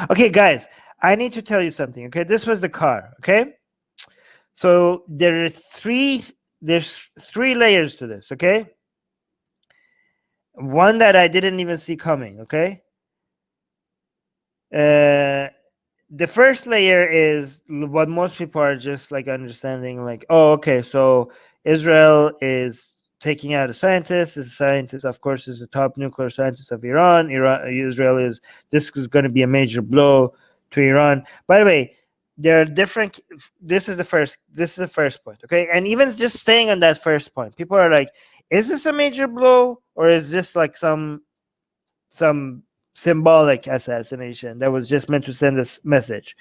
Okay, guys, I need to tell you something. Okay, this was the car. Okay, so there's three layers to this. Okay, one that I didn't even see coming. Okay, the first layer is what most people are just like understanding, like, oh, okay, so Israel is taking out a scientist. The scientist, of course, is the top nuclear scientist of Iran. Israel is, this is going to be a major blow to Iran. By the way, there are different. This is the first point, okay? And even just staying on that first point, people are like, is this a major blow, or is this like some symbolic assassination that was just meant to send this message?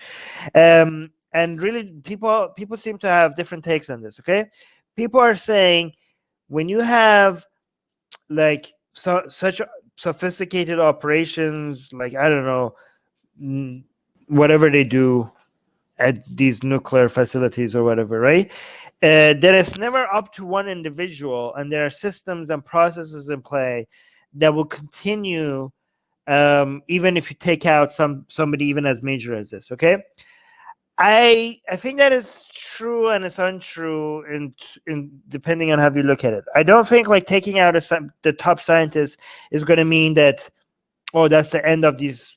And really, people seem to have different takes on this. Okay, people are saying, when you have like such sophisticated operations, like, I don't know, whatever they do at these nuclear facilities or whatever, right? That it's never up to one individual, and there are systems and processes in play that will continue even if you take out somebody even as major as this. Okay, I think that is true and it's untrue in depending on how you look at it. I don't think like taking out the top scientist is going to mean that, oh, that's the end of this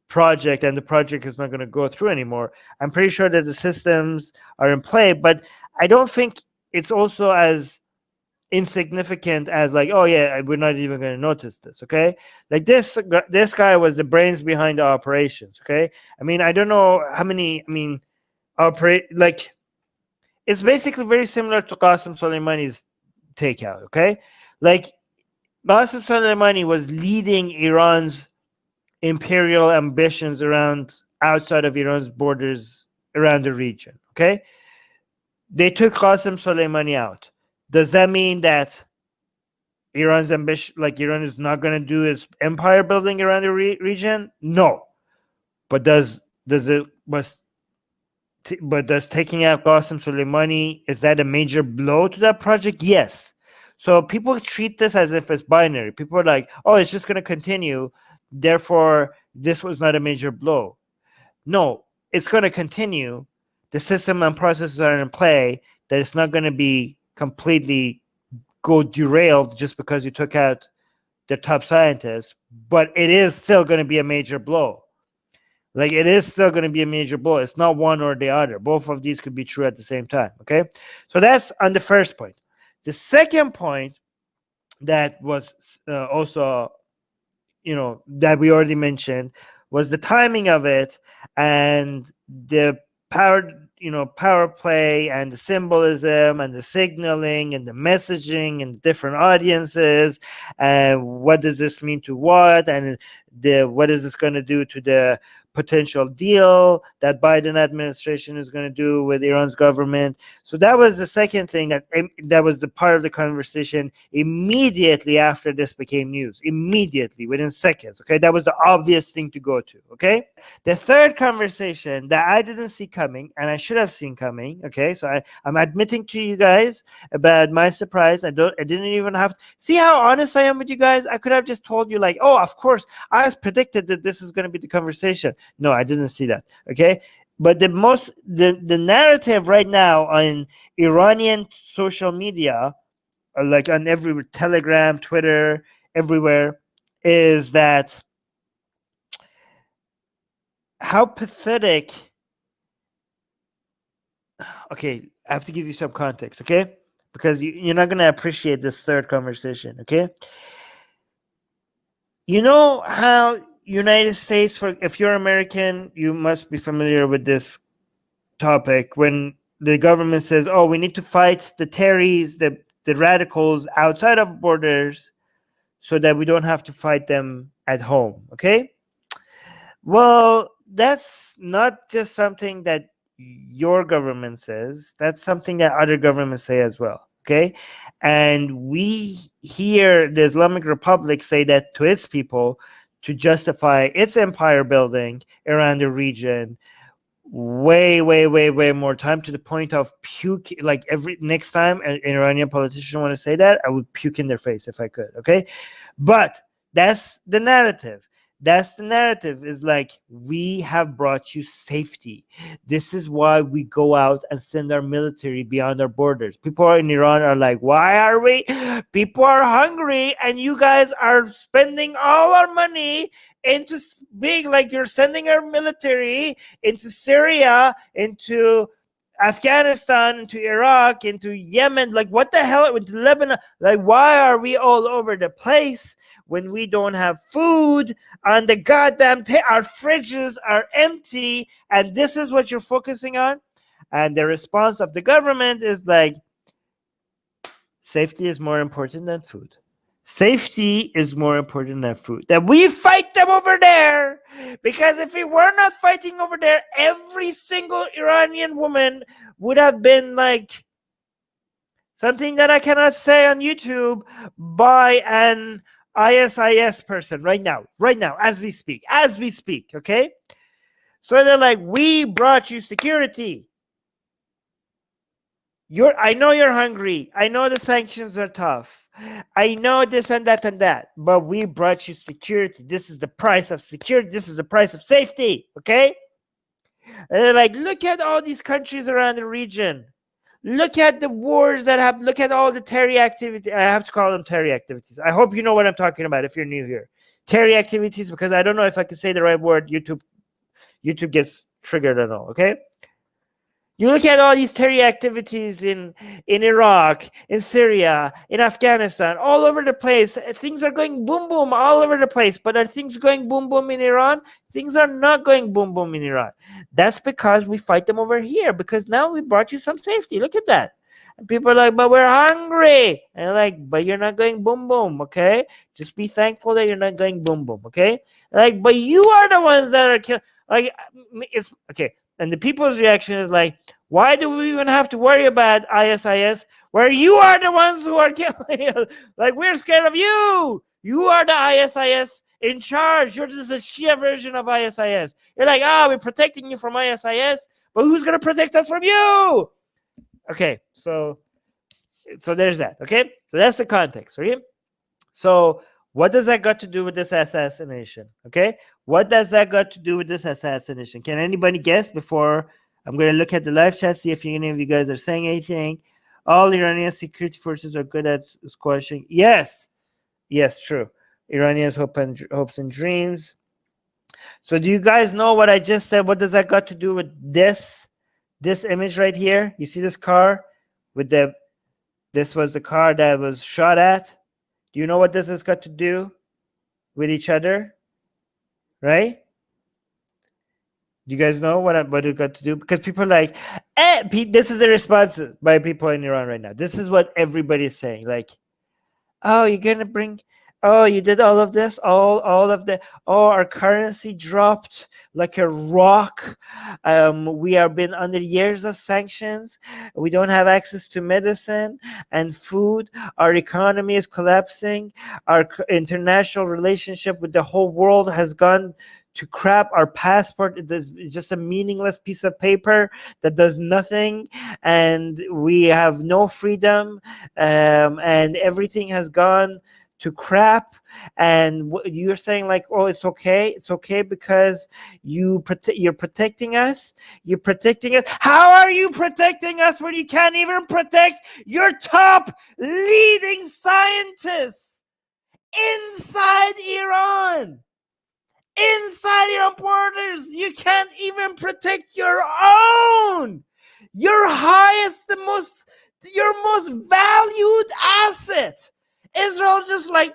project and the project is not going to go through anymore. I'm pretty sure that the systems are in play, but I don't think it's also as insignificant as like, oh yeah, we're not even going to notice this. Okay, like this guy was the brains behind the operations. Okay, I mean, I don't know how many, I mean, like, it's basically very similar to Qasem Soleimani's takeout. Okay, like Qasem Soleimani was leading Iran's imperial ambitions outside of Iran's borders around the region. Okay, they took Qasem Soleimani out. Does that mean that Iran's ambition, like Iran is not going to do its empire building around the region? No. But does taking out Qasem Soleimani, is that a major blow to that project? Yes. So people treat this as if it's binary. People are like, oh, it's just going to continue, therefore this was not a major blow. No, it's going to continue. The system and processes are in play, that it's not going to be completely go derailed just because you took out the top scientists, but it is still going to be a major blow. Like, it is still going to be a major blow. It's not one or the other. Both of these could be true at the same time. Okay, so that's on the first point. The second point that was also, that we already mentioned, was the timing of it and the power play and the symbolism and the signaling and the messaging and different audiences, and what does this mean to what, and what is this going to do to the potential deal that Biden administration is going to do with Iran's government. So that was the second thing that was the part of the conversation immediately after this became news, immediately, within seconds. Okay, that was the obvious thing to go to. Okay, the third conversation that I didn't see coming, and I should have seen coming. Okay, so I'm admitting to you guys about my surprise. I didn't even have to see how honest I am with you guys. I could have just told you, like, oh, of course, I predicted that this is going to be the conversation. No, I didn't see that. Okay, but the narrative right now on Iranian social media, like on every Telegram, Twitter, everywhere, is that how pathetic. Okay, I have to give you some context, okay? Because you're not going to appreciate this third conversation, okay? You know how United States, if you're American, you must be familiar with this topic, when the government says, oh, we need to fight the terrorists, the radicals outside of borders so that we don't have to fight them at home, okay? Well, that's not just something that your government says, that's something that other governments say as well, okay? And we hear the Islamic Republic say that to its people to justify its empire building around the region way more time, to the point of puke. Like, every next time an Iranian politician want to say that, I would puke in their face if I could, okay? But that's the narrative. That's the narrative. Is like, we have brought you safety. This is why we go out and send our military beyond our borders. People in Iran are like, why are we? People are hungry, and you guys are spending all our money into being like, you're sending our military into Syria, into Afghanistan, into Iraq, into Yemen. Like, what the hell? Into Lebanon. Like, why are we all over the place when we don't have food on the goddamn our fridges are empty, and this is what you're focusing on? And the response of the government is like, safety is more important than food. Safety is more important than food. That we fight them over there, because if we were not fighting over there, every single Iranian woman would have been like, something that I cannot say on YouTube, by an ISIS person right now, as we speak, okay? So they're like, we brought you security. I know you're hungry. I know the sanctions are tough. I know this and that and that, but we brought you security. This is the price of security. This is the price of safety, okay? And they're like, look at all these countries around the region. Look at the wars that have, look at all the terror activity. I have to call them terror activities. I hope you know what I'm talking about if you're new here. Terror activities, because I don't know if I can say the right word. YouTube gets triggered and all, okay? You look at all these terror activities in Iraq, in Syria, in Afghanistan, all over the place. Things are going boom, boom all over the place. But are things going boom, boom in Iran? Things are not going boom, boom in Iran. That's because we fight them over here, because now we brought you some safety. Look at that. And people are like, but we're hungry. And like, but you're not going boom, boom, okay? Just be thankful that you're not going boom, boom, okay? Like, but you are the ones that are killing. Like, it's okay. And the people's reaction is like, why do we even have to worry about ISIS where you are the ones who are killing us? Like, we're scared of you. You are the ISIS in charge. You're just the Shia version of ISIS. You're like, we're protecting you from ISIS, but who's going to protect us from you? Okay, so there's that, okay? So that's the context, right? So what does that got to do with this assassination? Okay, what does that got to do with this assassination? Can anybody guess before I'm going to look at the live chat, see if any of you guys are saying anything? All Iranian security forces are good at squashing. Yes, true. Iranians hopes and dreams. So do you guys know what I just said? What does that got to do with this image right here? You see this car with this was the car that was shot at. Do you know what this has got to do with each other? Right? Do you guys know what it got to do? Because people are like, this is the response by people in Iran right now. This is what everybody is saying. Like, you're going to bring, you did all of this, all of the, our currency dropped like a rock. We have been under years of sanctions. We don't have access to medicine and food. Our economy is collapsing. Our international relationship with the whole world has gone to crap. Our passport is just a meaningless piece of paper that does nothing, and we have no freedom, and everything has gone to crap. And you're saying like, it's okay because you're protecting us. How are you protecting us when you can't even protect your top leading scientists inside Iran? Inside your borders, you can't even protect your own. Your highest, your most valued asset. Israel just like,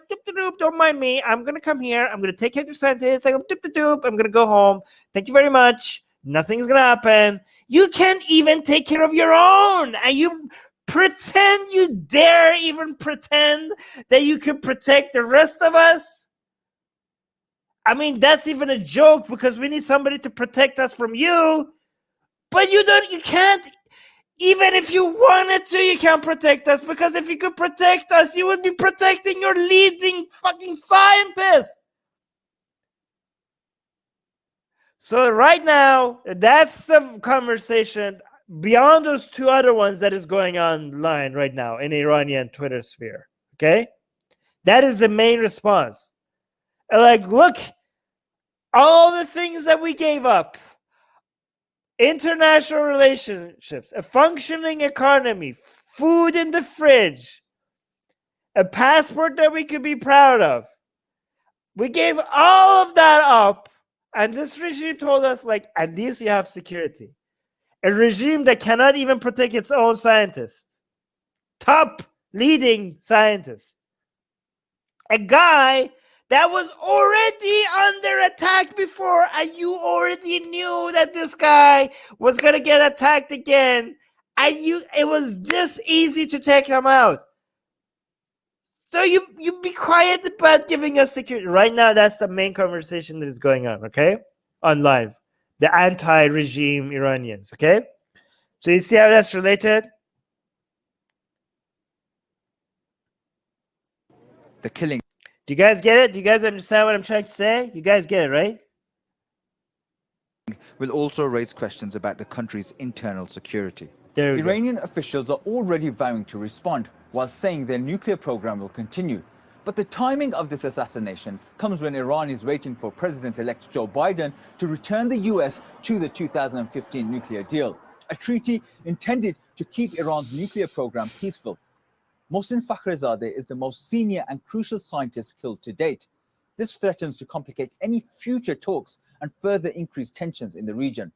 don't mind me. I'm going to come here. I'm going to take care of your scientists. I'm going to go home. Thank you very much. Nothing's going to happen. You can't even take care of your own. And you dare even pretend that you can protect the rest of us? I mean, that's even a joke, because we need somebody to protect us from you. But you can't, even if you wanted to, you can't protect us, because if you could protect us, you would be protecting your leading fucking scientists. So right now, that's the conversation beyond those two other ones that is going online right now in Iranian Twitter sphere. Okay? That is the main response. Like, look, all the things that we gave up, international relationships, a functioning economy, food in the fridge, a passport that we could be proud of. We gave all of that up, and this regime told us, like, at least you have security. A regime that cannot even protect its own scientists, top leading scientists. A guy that was already under attack before, and you already knew that this guy was going to get attacked again, and it was this easy to take him out. So you be quiet about giving us security. Right now, that's the main conversation that is going on, okay? On live. The anti-regime Iranians, okay? So you see how that's related? The killing. Do you guys get it? Do you guys understand what I'm trying to say? You guys get it, right? Will also raise questions about the country's internal security. Iranian officials are already vowing to respond, while saying their nuclear program will continue. But the timing of this assassination comes when Iran is waiting for President-elect Joe Biden to return the US to the 2015 nuclear deal, a treaty intended to keep Iran's nuclear program peaceful. Mohsen Fakhrizadeh is the most senior and crucial scientist killed to date. This threatens to complicate any future talks and further increase tensions in the region.